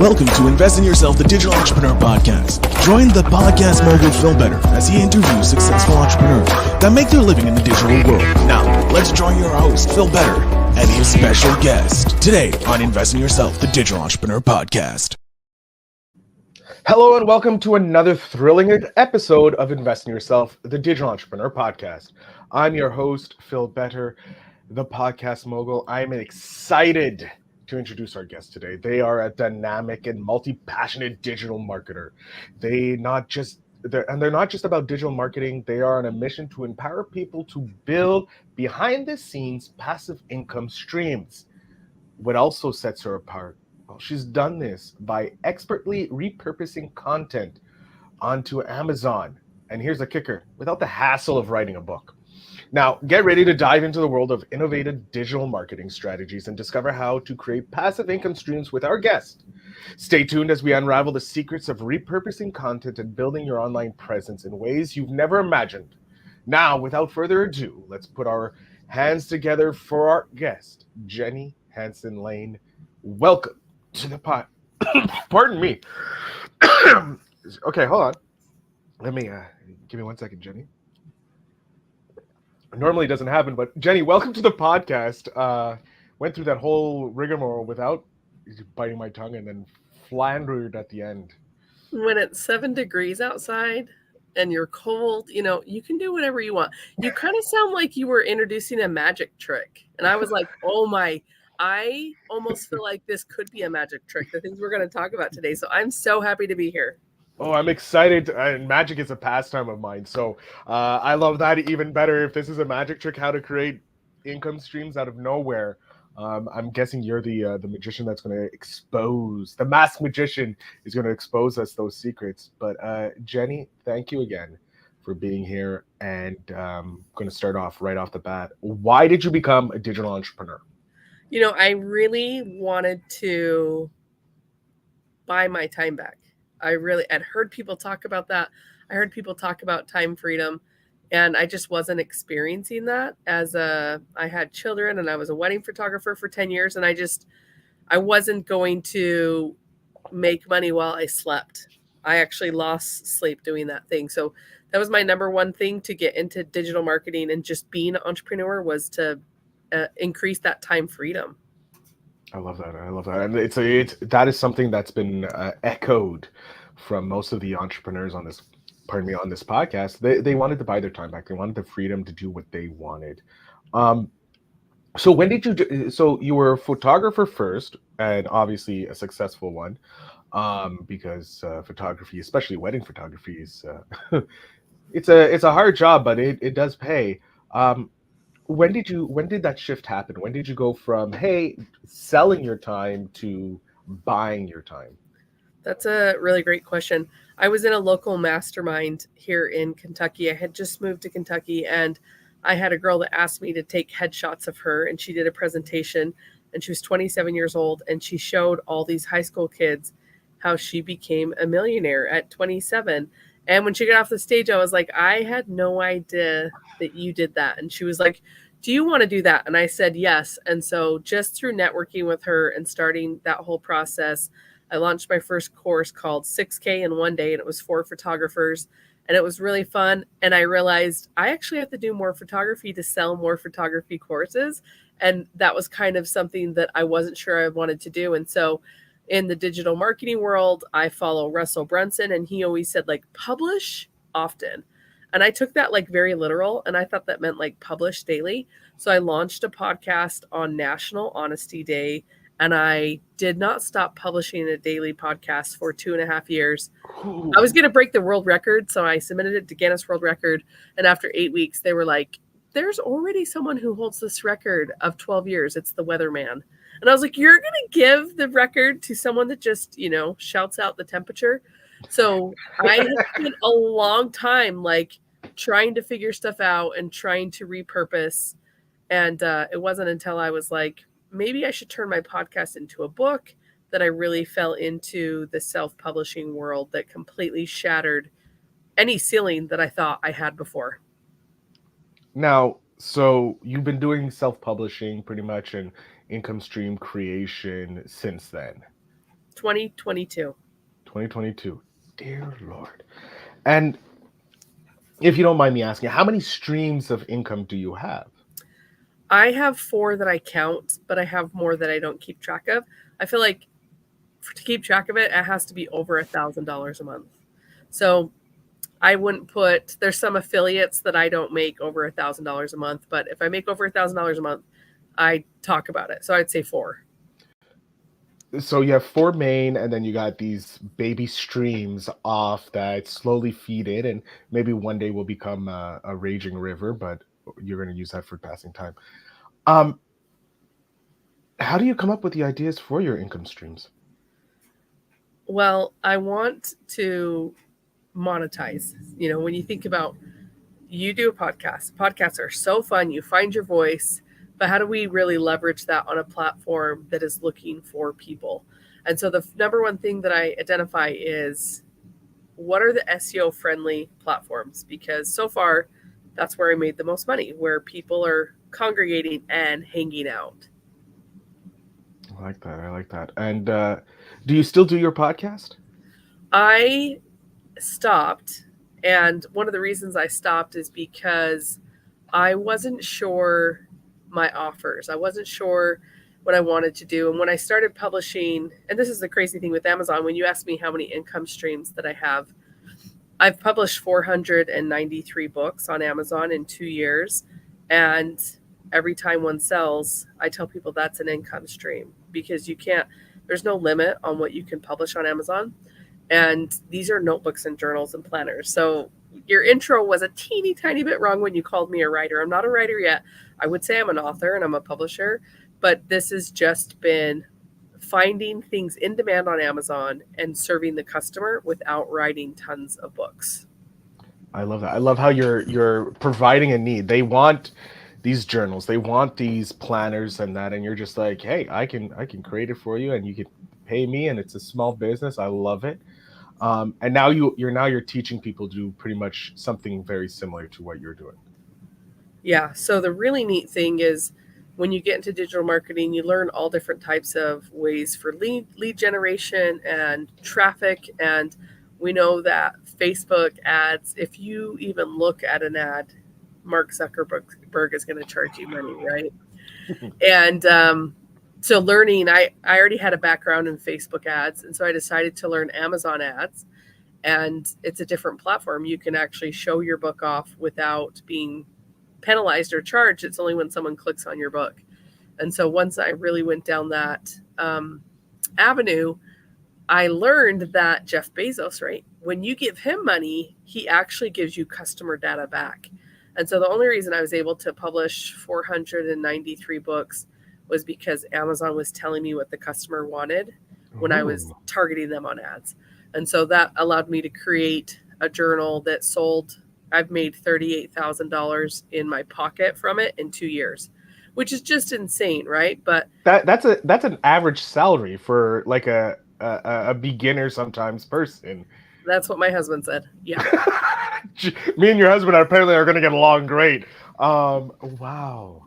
Welcome to Invest in Yourself, the Digital Entrepreneur Podcast. Join the Podcast Mogul Phil Better as he interviews successful entrepreneurs that make their living in the digital world. Now, let's join your host, Phil Better, and his special guest today on Invest in Yourself, the Digital Entrepreneur Podcast. Hello and welcome to another thrilling episode of Invest in Yourself, the Digital Entrepreneur Podcast. I'm your host, Phil Better, the Podcast Mogul. I'm excited to introduce our guest today. They are a dynamic and multi-passionate digital marketer. They're not just about digital marketing. They are on a mission to empower people to build behind-the-scenes passive income streams. What also sets her apart? Well, she's done this by expertly repurposing content onto Amazon. And here's the kicker, without the hassle of writing a book. Now, get ready to dive into the world of innovative digital marketing strategies and discover how to create passive income streams with our guest. Stay tuned as we unravel the secrets of repurposing content and building your online presence in ways you've never imagined. Now, without further ado, let's put our hands together for our guest, Jenny Hansen Lane. Welcome to the pod. Pardon me. Okay, hold on. Let me give me 1 second, Jenny. Normally it doesn't happen, but Jenny, welcome to the podcast. Went through that whole rigmarole without biting my tongue and then floundered at the end. When it's 7 degrees outside and you're cold, you can do whatever you want. You kind of sound like you were introducing a magic trick. And I was like, oh my, I almost feel like this could be a magic trick, the things we're going to talk about today. So I'm so happy to be here. Oh, I'm excited. And magic is a pastime of mine. So I love that even better. If this is a magic trick, how to create income streams out of nowhere. I'm guessing you're the magician that's going to expose, the masked magician is going to expose us those secrets. But Jenny, thank you again for being here. And I'm going to start off right off the bat. Why did you become a digital entrepreneur? I really wanted to buy my time back. I'd heard people talk about that. I heard people talk about time freedom, and I just wasn't experiencing that I had children and I was a wedding photographer for 10 years. And I wasn't going to make money while I slept. I actually lost sleep doing that thing. So that was my number one thing to get into digital marketing and just being an entrepreneur was to increase that time freedom. I love that. And that is something that's been echoed from most of the entrepreneurs on this podcast. They wanted to buy their time back. They wanted the freedom to do what they wanted. So when did so you were a photographer first, and obviously a successful one, because photography, especially wedding photography, is it's a hard job, but it does pay. When did that shift happen? When did you go from, hey, selling your time to buying your time? That's a really great question. I was in a local mastermind here in Kentucky. I had just moved to Kentucky, and I had a girl that asked me to take headshots of her, and she did a presentation, and she was 27 years old, and she showed all these high school kids how she became a millionaire at 27. And when she got off the stage, I was like, I had no idea that you did that. And she was like, do you want to do that? And I said, yes. And so just through networking with her and starting that whole process, I launched my first course called 6K in 1 day. And it was for photographers. And it was really fun. And I realized I actually have to do more photography to sell more photography courses. And that was kind of something that I wasn't sure I wanted to do. And so in the digital marketing world, I follow Russell Brunson, and he always said, publish often. And I took that very literal, and I thought that meant publish daily. So I launched a podcast on National Honesty Day, and I did not stop publishing a daily podcast for 2.5 years. Ooh. I was going to break the world record, so I submitted it to Guinness World Record. And after 8 weeks, they were like, there's already someone who holds this record of 12 years. It's the weatherman. And I was like, you're going to give the record to someone that just, shouts out the temperature. So I had spent a long time, trying to figure stuff out and trying to repurpose. And it wasn't until I was like, maybe I should turn my podcast into a book that I really fell into the self-publishing world that completely shattered any ceiling that I thought I had before. Now, so you've been doing self-publishing pretty much and income stream creation since then. 2022. 2022. Dear Lord. And if you don't mind me asking, how many streams of income do you have? I have 4 that I count, but I have more that I don't keep track of. I feel like to keep track of it, it has to be over $1,000 a month. So I wouldn't there's some affiliates that I don't make over $1,000 a month, but if I make over $1,000 a month, I talk about it. So I'd say 4. So you have 4 main, and then you got these baby streams off that slowly feed it, and maybe one day will become a raging river, but you're going to use that for passing time. How do you come up with the ideas for your income streams? Well, I want to monetize. When you think about, you do a podcast, podcasts are so fun. You find your voice, but how do we really leverage that on a platform that is looking for people? And so the number one thing that I identify is, what are the SEO friendly platforms? Because so far that's where I made the most money, where people are congregating and hanging out. I like that. And do you still do your podcast? I stopped. And one of the reasons I stopped is because I wasn't sure my offers. I wasn't sure what I wanted to do. And when I started publishing, and this is the crazy thing with Amazon, when you ask me how many income streams that I have, I've published 493 books on Amazon in 2 years. And every time one sells, I tell people that's an income stream, because there's no limit on what you can publish on Amazon. And these are notebooks and journals and planners. So your intro was a teeny tiny bit wrong when you called me a writer. I'm not a writer yet. I would say I'm an author and I'm a publisher, but this has just been finding things in demand on Amazon and serving the customer without writing tons of books. I love that. I love how you're providing a need. They want these journals, they want these planners and that, and you're just like, hey, I can create it for you, and you can pay me, and it's a small business. I love it. And now you're teaching people to do pretty much something very similar to what you're doing. Yeah. So the really neat thing is, when you get into digital marketing, you learn all different types of ways for lead generation and traffic. And we know that Facebook ads, if you even look at an ad, Mark Zuckerberg is going to charge you money, right? And so learning, I already had a background in Facebook ads. And so I decided to learn Amazon ads. And it's a different platform. You can actually show your book off without being penalized or charged. It's only when someone clicks on your book. And so once I really went down that avenue, I learned that Jeff Bezos, right, when you give him money, he actually gives you customer data back. And so the only reason I was able to publish 493 books was because Amazon was telling me what the customer wanted when I was targeting them on ads. And so that allowed me to create a journal that sold. I've made $38,000 in my pocket from it in 2 years, which is just insane, right? But that's an average salary for like a beginner sometimes person. That's what my husband said. Yeah. Me and your husband apparently are going to get along great. Wow.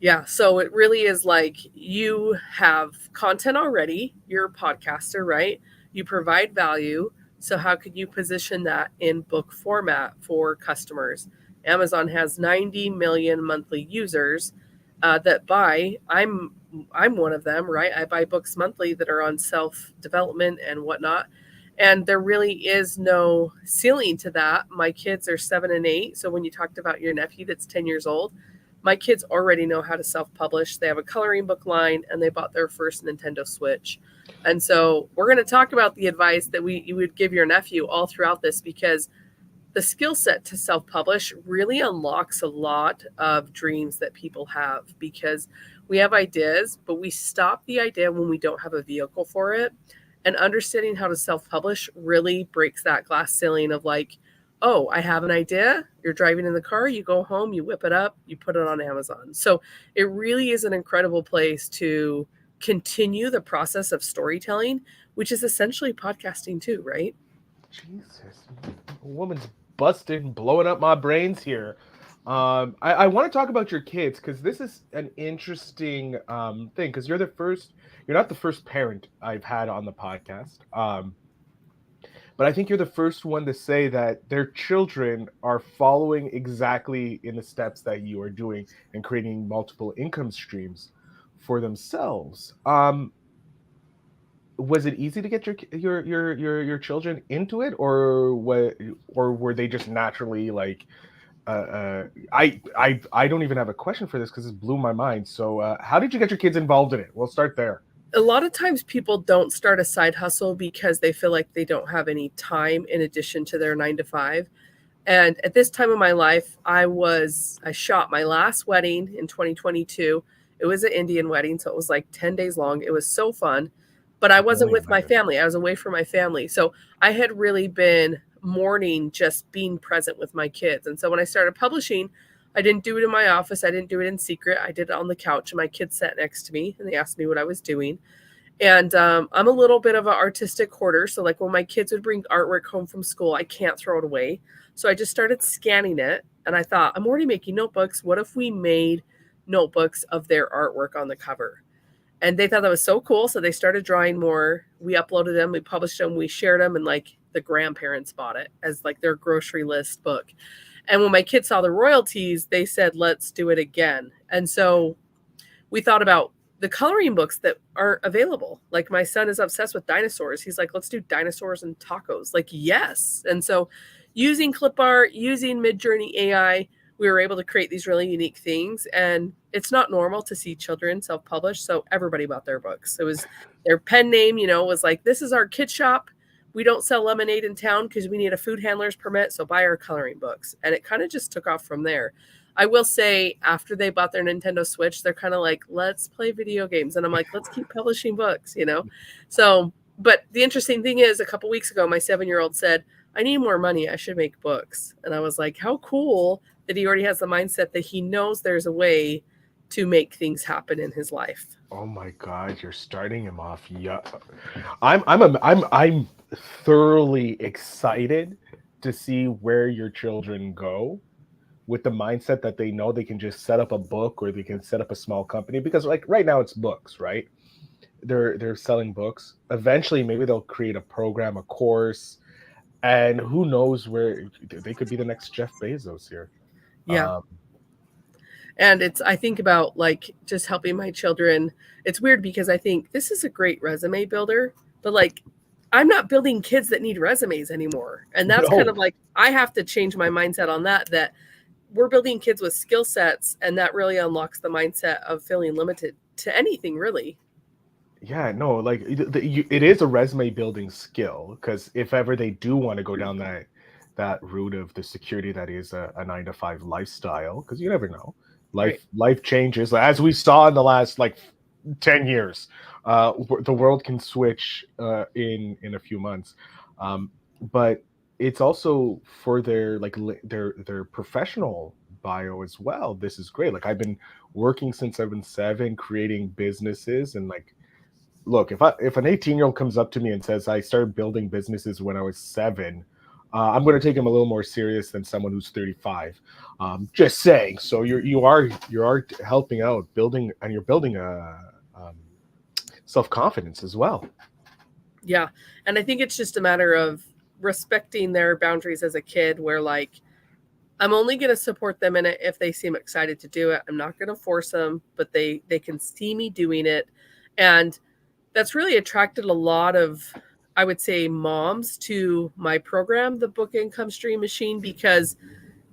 Yeah. So it really is like, you have content already. You're a podcaster, right? You provide value. So how could you position that in book format for customers? Amazon has 90 million monthly users that buy. I'm one of them, right? I buy books monthly that are on self-development and whatnot. And there really is no ceiling to that. My kids are 7 and 8. So when you talked about your nephew that's 10 years old, my kids already know how to self-publish. They have a coloring book line, and they bought their first Nintendo Switch. And so we're going to talk about the advice that you would give your nephew all throughout this, because the skill set to self-publish really unlocks a lot of dreams that people have, because we have ideas, but we stop the idea when we don't have a vehicle for it. And understanding how to self-publish really breaks that glass ceiling of like, oh, I have an idea. You're driving in the car, you go home, you whip it up, you put it on Amazon. So it really is an incredible place to continue the process of storytelling, which is essentially podcasting too, right? Jesus, a woman's busted, blowing up my brains here. I want to talk about your kids, because this is an interesting thing, because you're you're not the first parent I've had on the podcast. But I think you're the first one to say that their children are following exactly in the steps that you are doing and creating multiple income streams for themselves. Was it easy to get your children into it, or what, or were they just naturally like? I don't even have a question for this because it blew my mind. So, how did you get your kids involved in it? We'll start there. A lot of times people don't start a side hustle because they feel like they don't have any time in addition to their 9 to 5. And at this time of my life, I shot my last wedding in 2022. It was an Indian wedding, so it was like 10 days long. It was so fun, but I wasn't with my family. I was away from my family. So I had really been mourning just being present with my kids. And so when I started publishing, I didn't do it in my office. I didn't do it in secret. I did it on the couch, and my kids sat next to me and they asked me what I was doing. And I'm a little bit of an artistic hoarder. So like when my kids would bring artwork home from school, I can't throw it away. So I just started scanning it, and I thought, I'm already making notebooks. What if we made notebooks of their artwork on the cover? And they thought that was so cool. So they started drawing more. We uploaded them, we published them, we shared them, and like the grandparents bought it as like their grocery list book. And when my kids saw the royalties, they said, let's do it again. And so we thought about the coloring books that aren't available. Like my son is obsessed with dinosaurs. He's like, let's do dinosaurs and tacos. Like, yes. And so using clip art, using Midjourney AI, we were able to create these really unique things. And it's not normal to see children self-publish. So everybody bought their books. It was their pen name, was like, this is our kid shop. We don't sell lemonade in town because we need a food handler's permit. So buy our coloring books. And it kind of just took off from there. I will say after they bought their Nintendo Switch, they're kind of like, let's play video games. And I'm like, let's keep publishing books, So, but the interesting thing is a couple weeks ago, my 7-year-old said, I need more money. I should make books. And I was like, how cool that he already has the mindset that he knows there's a way to make things happen in his life. Oh my God, you're starting him off. Yeah. I'm thoroughly excited to see where your children go with the mindset that they know they can just set up a book or they can set up a small company, because like right now it's books, right? They're selling books. Eventually maybe they'll create a program, a course, and who knows where they could be the next Jeff Bezos here. Yeah. And I think about like just helping my children. It's weird because I think this is a great resume builder, but like I'm not building kids that need resumes anymore. And that's kind of like, I have to change my mindset on that we're building kids with skill sets, and that really unlocks the mindset of feeling limited to anything really. Yeah, no, like it is a resume building skill, because if ever they do want to go down that route of the security that is a 9-to-5 lifestyle, because you never know. Life changes, as we saw in the last like 10 years. The world can switch in a few months, but it's also for their professional bio as well. This is great. Like I've been working since I've been 7, creating businesses, and like, look, if an 18-year-old comes up to me and says I started building businesses when I was 7. I'm going to take him a little more serious than someone who's 35. Just saying. So you are helping out, building, and you're building a self-confidence as well. Yeah, and I think it's just a matter of respecting their boundaries as a kid, where like I'm only going to support them in it if they seem excited to do it. I'm not going to force them, but they can see me doing it, and that's really attracted a lot of, I would say, moms to my program, the Book Income Stream Machine, because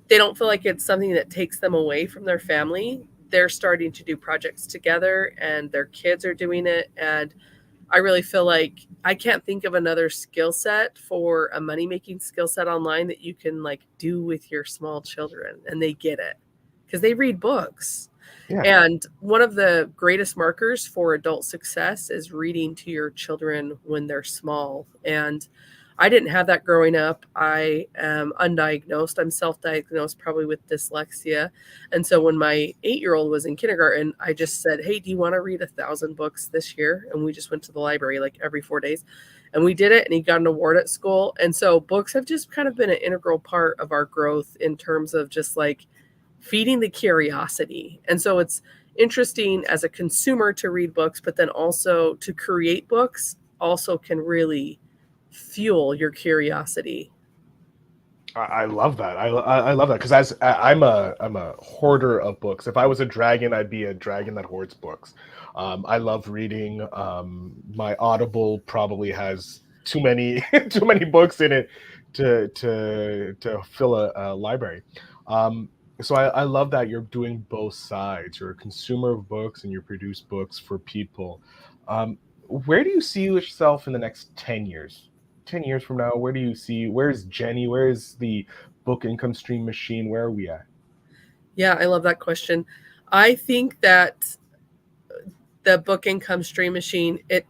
they don't feel like it's something that takes them away from their family. They're starting to do projects together and their kids are doing it. And I really feel like I can't think of another skill set for a money-making skill set online that you can like do with your small children, and they get it because they read books. Yeah. And one of the greatest markers for adult success is reading to your children when they're small. And I didn't have that growing up. I am undiagnosed. I'm self-diagnosed, probably with dyslexia. And so when my 8-year-old was in kindergarten, I just said, hey, do you want to read 1,000 books this year? And we just went to the library like every 4 days. And we did it, and he got an award at school. And so books have just kind of been an integral part of our growth in terms of just like feeding the curiosity. And so it's interesting as a consumer to read books, but then also to create books also can really fuel your curiosity. I love that. I love that because I'm a hoarder of books. If I was a dragon, I'd be a dragon that hoards books. I love reading. My Audible probably has too many too many books in it to fill a library. So I love that you're doing both sides. You're a consumer of books and you produce books for people. Where do you see yourself in the next 10 years? 10 years from now, where do you see, where's Jenny? Where is the book income stream machine? Where are we at? Yeah, I love that question. I think that the book income stream machine, it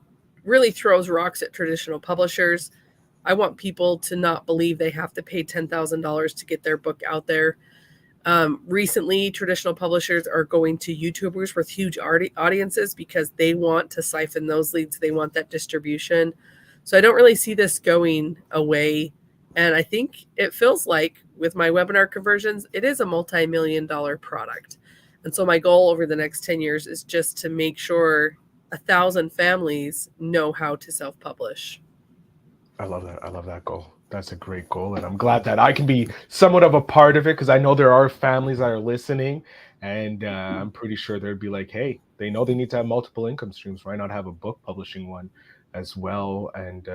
really throws rocks at traditional publishers. I want people to not believe they have to pay $10,000 to get their book out there. Recently, traditional publishers are going to YouTubers with huge audiences because they want to siphon those leads. They want that distribution. So I don't really see this going away. And I think it feels like with my webinar conversions, it is a multi-million-dollar product. And so my goal over the next 10 years is just to make sure 1,000 families know how to self-publish. I love that. I love that goal. That's a great goal. And I'm glad that I can be somewhat of a part of it because I know there are families that are listening. And I'm pretty sure they'd be like, hey, they know they need to have multiple income streams. Why not have a book publishing one as well? And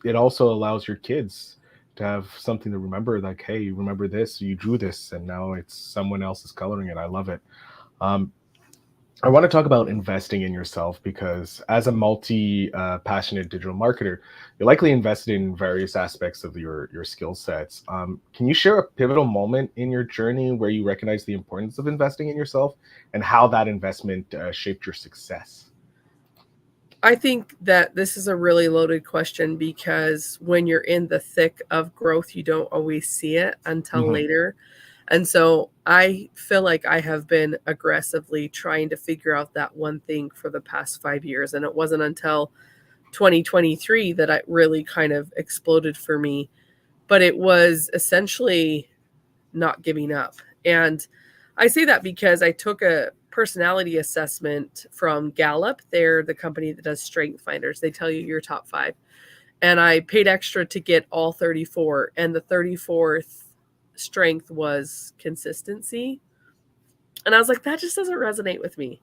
it also allows your kids to have something to remember, like, hey, you remember this, you drew this, and now it's someone else is coloring it. I love it. I want to talk about investing in yourself because as a passionate digital marketer, you're likely invested in various aspects of your skill sets. Can you share a pivotal moment in your journey where you recognize the importance of investing in yourself and how that investment shaped your success? I think that this is a really loaded question because when you're in the thick of growth, you don't always see it until later. And so I feel like I have been aggressively trying to figure out that one thing for the past 5 years. And it wasn't until 2023 that it really kind of exploded for me. But it was essentially not giving up. And I say that because I took a personality assessment from Gallup. They're the company that does strength finders. They tell you your top 5. And I paid extra to get all 34. And the 34th strength was consistency. And I was like, that just doesn't resonate with me.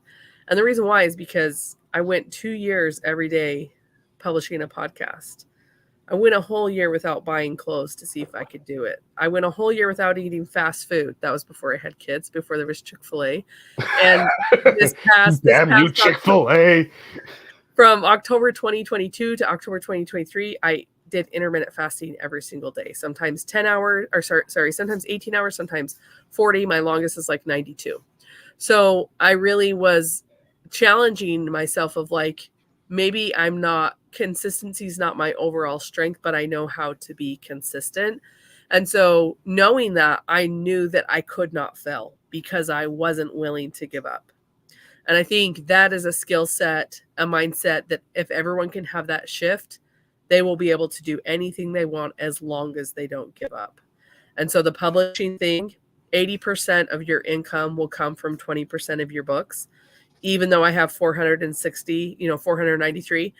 And the reason why is because I went 2 years every day publishing a podcast. I went a whole year without buying clothes to see if I could do it. I went a whole year without eating fast food. That was before I had kids, before there was Chick-fil-A. And this past Chick-fil-A. From October 2022 to October 2023, I did intermittent fasting every single day. Sometimes 10 hours, or sometimes 18 hours, sometimes 40. My longest is like 92. So I really was challenging myself of like, maybe consistency is not my overall strength, but I know how to be consistent. And so knowing that, I knew that I could not fail because I wasn't willing to give up. And I think that is a skill set, a mindset that if everyone can have that shift, they will be able to do anything they want as long as they don't give up. And so the publishing thing, 80% of your income will come from 20% of your books. Even though I have 493,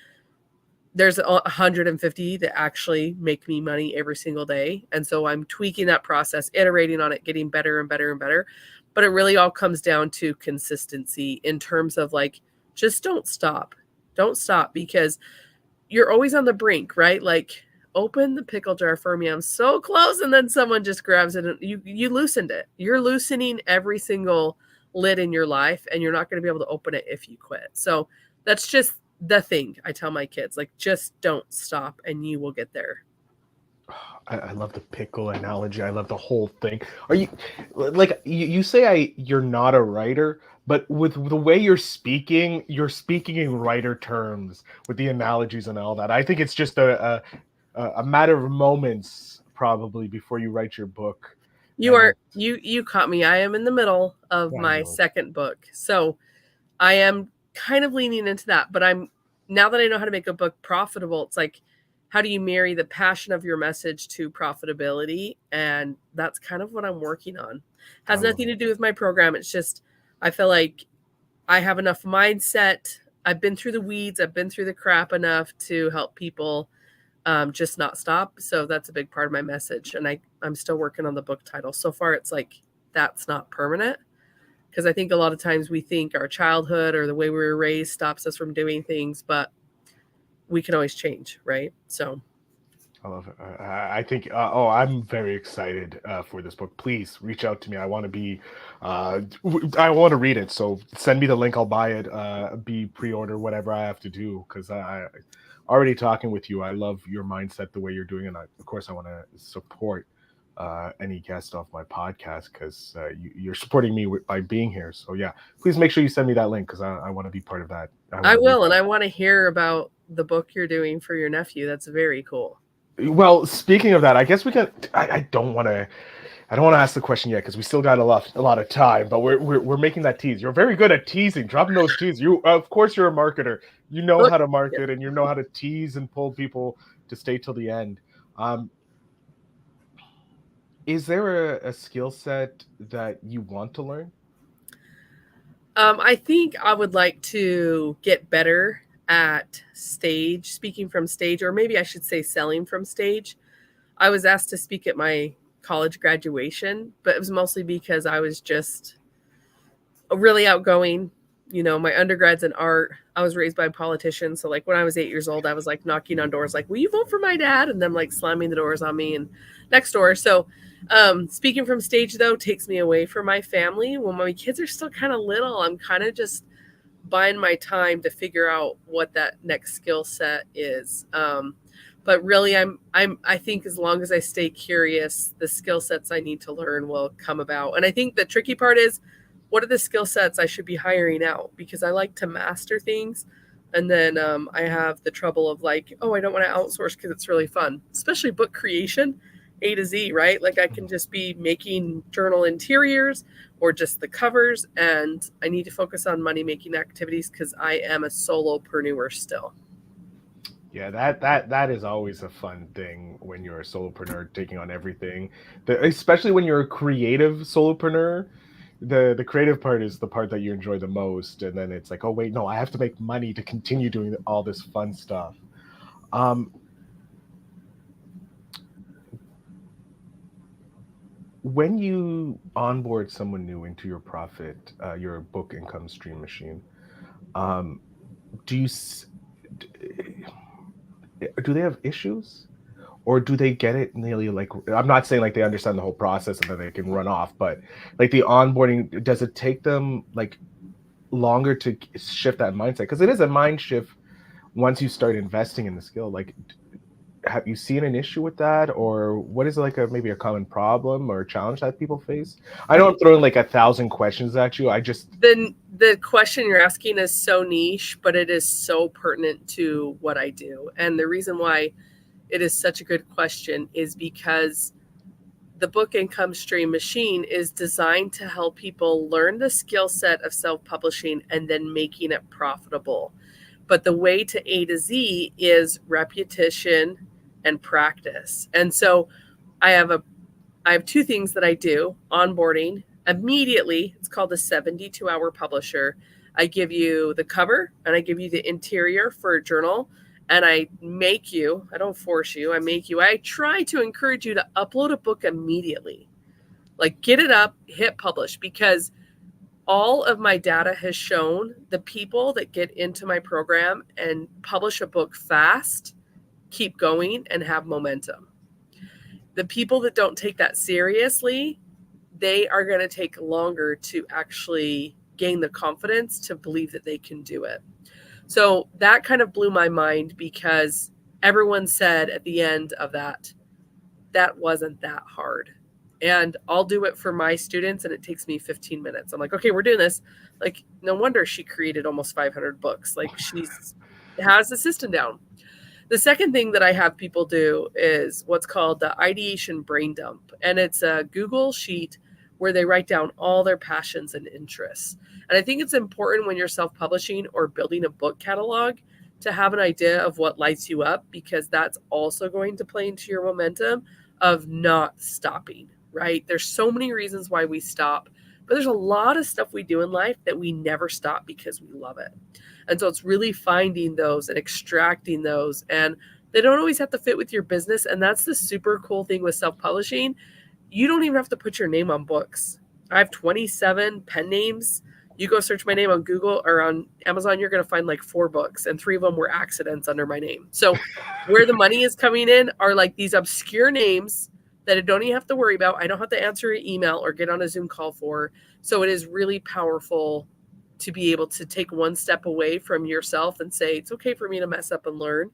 there's 150 that actually make me money every single day. And so I'm tweaking that process, iterating on it, getting better and better and better. But it really all comes down to consistency in terms of like, just don't stop. Don't stop because you're always on the brink, right? Like, open the pickle jar for me. I'm so close. And then someone just grabs it and you loosened it. You're loosening every single lid in your life and you're not going to be able to open it if you quit. So that's just the thing I tell my kids, like, just don't stop and you will get there. I love the pickle analogy. I love the whole thing. Are you like you say you're not a writer, but with the way you're speaking in writer terms with the analogies and all that. I think it's just a matter of moments probably before you write your book. You caught me. I am in the middle of my second book. So I am kind of leaning into that, but now that I know how to make a book profitable, it's like, how do you marry the passion of your message to profitability? And that's kind of what I'm working on. Has nothing to do with my program. It's just, I feel like I have enough mindset. I've been through the weeds. I've been through the crap enough to help people just not stop. So that's a big part of my message. And I'm still working on the book title. So far, it's like, that's not permanent. Because I think a lot of times we think our childhood or the way we were raised stops us from doing things, but we can always change, right? So I love it. I think, I'm very excited for this book. Please reach out to me. I want to be, I want to read it. So send me the link. I'll buy it, be pre-order, whatever I have to do. Because I already talking with you, I love your mindset, the way you're doing it. Of course, I want to support any guest off my podcast because you're supporting me by being here. So yeah, please make sure you send me that link because I want to be part of that. I will. And I want to hear about the book you're doing for your nephew. That's very cool. Well, speaking of that, I guess we can. I don't want to ask the question yet because we still got a lot of time. But we're making that tease. You're very good at teasing, dropping those teas. Of course, you're a marketer. You know how to market and you know how to tease and pull people to stay till the end. Is there a skill set that you want to learn? I think I would like to get better at speaking from stage, or maybe I should say selling from stage. I was asked to speak at my college graduation, but it was mostly because I was just really outgoing. You know, my undergrad's in art. I was raised by politicians. So like when I was 8 years old, I was like knocking on doors, like, will you vote for my dad? And them like slamming the doors on me and next door. So speaking from stage though, takes me away from my family. When my kids are still kind of little, I'm kind of just buying my time to figure out what that next skill set is. But really I think as long as I stay curious, the skill sets I need to learn will come about. And I think the tricky part is, what are the skill sets I should be hiring out? Because I like to master things. And then I have the trouble of like, oh, I don't want to outsource because it's really fun, especially book creation, A to Z, right? Like I can just be making journal interiors or just the covers. And I need to focus on money-making activities because I am a solopreneur still. Yeah, that is always a fun thing when you're a solopreneur taking on everything, especially when you're a creative solopreneur. The creative part is the part that you enjoy the most, and then it's like, oh wait, no, I have to make money to continue doing all this fun stuff. When you onboard someone new into your your book income stream machine, do they have issues? Or do they get it nearly like, I'm not saying like they understand the whole process and then they can run off, but like the onboarding, does it take them like longer to shift that mindset? Because it is a mind shift once you start investing in the skill. Like, have you seen an issue with that? Or what is like maybe a common problem or challenge that people face? I know I'm throwing like 1,000 questions at you. The question you're asking is so niche, but it is so pertinent to what I do. And the reason why it is such a good question is because the book income stream machine is designed to help people learn the skill set of self-publishing and then making it profitable. But the way to A to Z is repetition and practice. And so I have two things that I do. Onboarding immediately. It's called a 72-hour publisher. I give you the cover and I give you the interior for a journal. And I don't force you, I try to encourage you to upload a book immediately. Like get it up, hit publish, because all of my data has shown the people that get into my program and publish a book fast, keep going and have momentum. The people that don't take that seriously, they are going to take longer to actually gain the confidence to believe that they can do it. So that kind of blew my mind because everyone said at the end of that wasn't that hard. And I'll do it for my students and it takes me 15 minutes. I'm like, okay, we're doing this. Like, no wonder she created almost 500 books. Like she has the system down. The second thing that I have people do is what's called the ideation brain dump. And it's a Google sheet where they write down all their passions and interests. And I think it's important when you're self-publishing or building a book catalog to have an idea of what lights you up, because that's also going to play into your momentum of not stopping, right? There's so many reasons why we stop, But there's a lot of stuff we do in life that we never stop because we love it. And so it's really finding those and extracting those. And they don't always have to fit with your business. And that's the super cool thing with self-publishing. You don't even have to put your name on books. I have 27 pen names. You go search my name on Google or on Amazon, you're going to find like 4 books, and 3 of them were accidents under my name. So where the money is coming in are like these obscure names that I don't even have to worry about. I don't have to answer an email or get on a Zoom call for. So it is really powerful to be able to take one step away from yourself and say, it's okay for me to mess up and learn,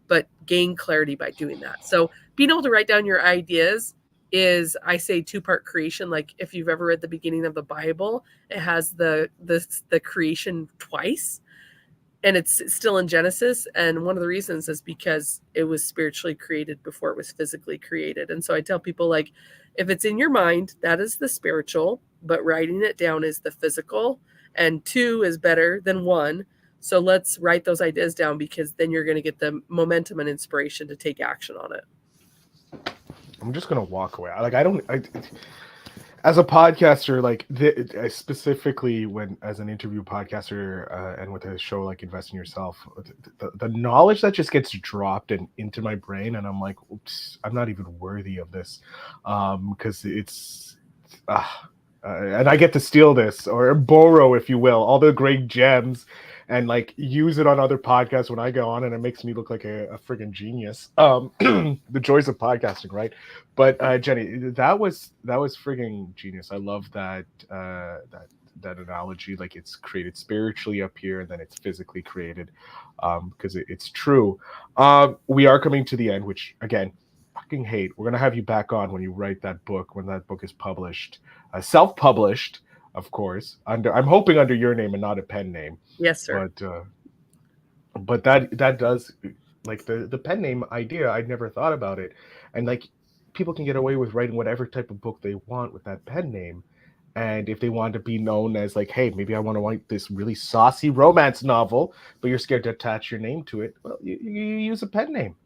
but gain clarity by doing that. So being able to write down your ideas is, I say, 2-part creation. Like if you've ever read the beginning of the Bible, it has the creation twice, and it's still in Genesis. And one of the reasons is because it was spiritually created before it was physically created. And so I tell people, like, if it's in your mind, that is the spiritual, but writing it down is the physical, and 2 is better than 1. So let's write those ideas down, because then you're going to get the momentum and inspiration to take action on it. I'm just gonna walk away. Like, as a podcaster, like specifically when as an interview podcaster and with a show like Invest in Yourself, the knowledge that just gets dropped into my brain, and I'm like, oops, I'm not even worthy of this, because it's and I get to steal this or borrow, if you will, all the great gems and like use it on other podcasts when I go on, and it makes me look like a friggin' genius. The joys of podcasting, right? But Jenny, that was friggin' genius. I love that analogy. Like, it's created spiritually up here, and then it's physically created, because it's true. We are coming to the end, which again, fucking hate. We're gonna have you back on when you write that book, when that book is published, self-published, of course. I'm hoping under your name and not a pen name. Yes, sir. But that does, like, the pen name idea, I'd never thought about it. And like, people can get away with writing whatever type of book they want with that pen name. And if they want to be known as like, hey, maybe I want to write this really saucy romance novel, but you're scared to attach your name to it, well, you use a pen name.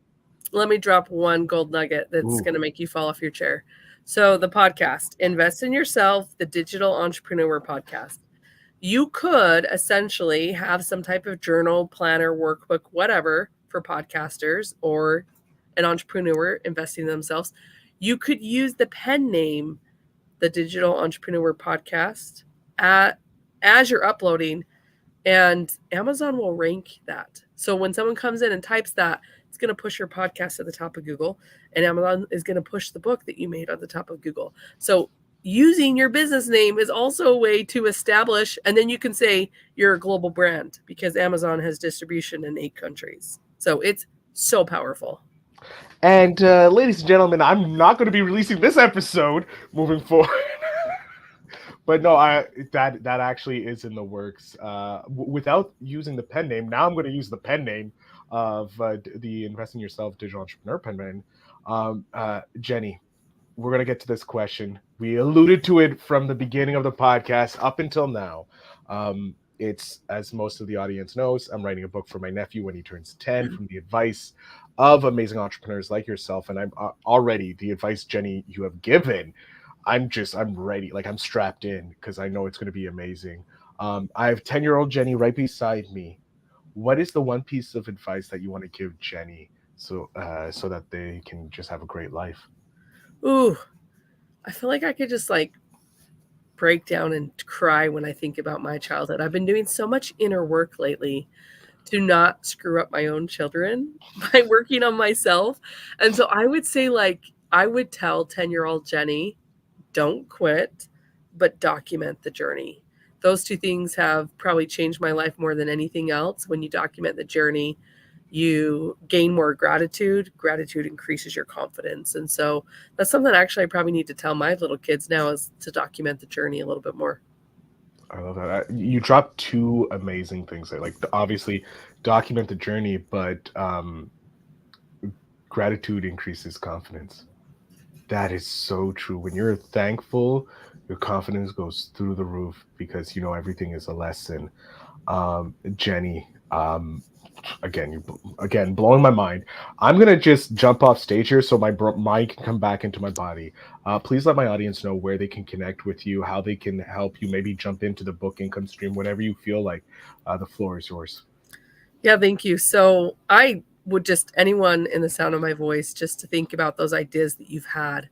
Let me drop one gold nugget that's going to make you fall off your chair. So the podcast, Invest in Yourself, the Digital Entrepreneur Podcast. You could essentially have some type of journal, planner, workbook, whatever, for podcasters or an entrepreneur investing in themselves. You could use the pen name, the Digital Entrepreneur Podcast, as you're uploading, and Amazon will rank that. So when someone comes in and types that, it's going to push your podcast to the top of Google, and Amazon is going to push the book that you made on the top of Google. So using your business name is also a way to establish, and then you can say you're a global brand because Amazon has distribution in 8 countries. So it's so powerful. And ladies and gentlemen, I'm not going to be releasing this episode moving forward. But no, that actually is in the works. Without using the pen name, now I'm going to use the pen name of the Invest in Yourself Digital Entrepreneur pen name. Jenny, we're going to get to this question. We alluded to it from the beginning of the podcast up until now. It's, as most of the audience knows, I'm writing a book for my nephew when he turns 10 from the advice of amazing entrepreneurs like yourself. And I'm already, the advice, Jenny, you have given, I'm ready. Like, I'm strapped in because I know it's going to be amazing. I have 10-year-old Jenny right beside me. What is the one piece of advice that you want to give Jenny so that they can just have a great life? Ooh, I feel like I could just like break down and cry when I think about my childhood. I've been doing so much inner work lately to not screw up my own children by working on myself. And so I would say, like, I would tell 10-year-old Jenny, don't quit, but document the journey. Those 2 things have probably changed my life more than anything else. When you document the journey, you gain more gratitude. Gratitude increases your confidence. And so that's something actually I probably need to tell my little kids now, is to document the journey a little bit more. I love that. You dropped 2 amazing things there. Like, obviously, document the journey, but gratitude increases confidence. That is so true. When you're thankful, your confidence goes through the roof because you know everything is a lesson. Jenny, again, blowing my mind. I'm gonna just jump off stage here so my mind can come back into my body. Please let my audience know where they can connect with you, how they can help you, maybe jump into the book income stream, whatever you feel like. The floor is yours. Yeah, thank you. So I would just, anyone in the sound of my voice, just to think about those ideas that you've had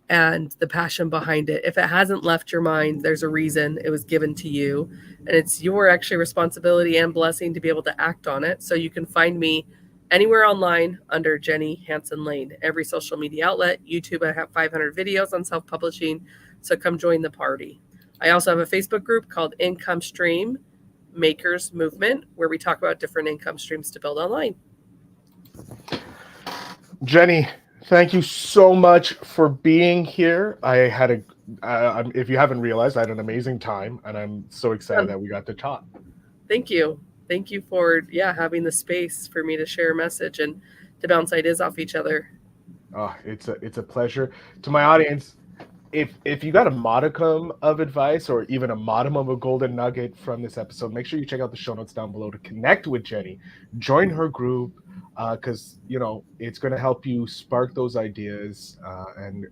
and the passion behind it. If it hasn't left your mind, there's a reason it was given to you. And it's your actually responsibility and blessing to be able to act on it. So you can find me anywhere online under Jenny Hansen Lane, every social media outlet. YouTube, I have 500 videos on self-publishing. So come join the party. I also have a Facebook group called Income Stream Makers Movement, where we talk about different income streams to build online. Jenny, thank you so much for being here. I had if you haven't realized, I had an amazing time, and I'm so excited that we got to talk. Thank you. Thank you for having the space for me to share a message and to bounce ideas off each other. Oh, it's a pleasure. To my audience, if you got a modicum of advice or even a modicum of a golden nugget from this episode, make sure you check out the show notes down below to connect with Jenny, join her group, because it's going to help you spark those ideas, and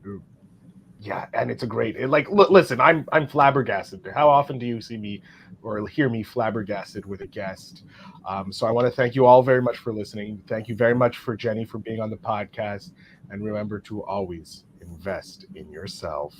it's a great. Listen, I'm flabbergasted. How often do you see me or hear me flabbergasted with a guest? So I want to thank you all very much for listening. Thank you very much for Jenny for being on the podcast, and remember to always invest in yourself.